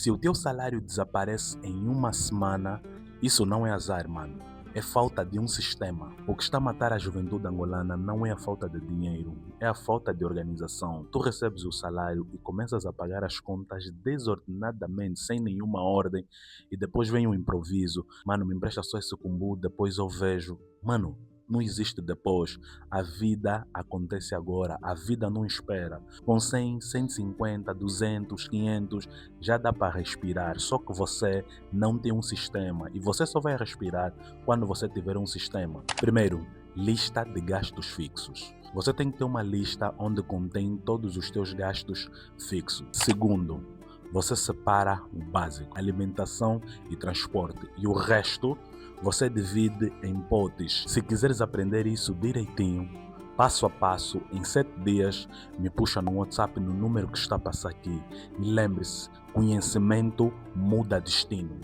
Se o teu salário desaparece em uma semana, isso não é azar, mano. É falta de um sistema. O que está a matar a juventude angolana não é a falta de dinheiro, é a falta de organização. Tu recebes o salário e começas a pagar as contas desordenadamente, sem nenhuma ordem, e depois vem o improviso. Mano, me empresta só esse cumbu, depois eu vejo. Mano, não existe depois. A vida acontece agora. A vida não espera. Com 100, 150, 200, 500, já dá para respirar. Só que você não tem um sistema. E você só vai respirar quando você tiver um sistema. Primeiro, lista de gastos fixos. Você tem que ter uma lista onde contém todos os teus gastos fixos. Segundo, você separa o básico, alimentação e transporte. E o resto você divide em potes. Se quiseres aprender isso direitinho, passo a passo, em 7 dias, me puxa no WhatsApp no número que está a passar aqui. E lembre-se, conhecimento muda destino.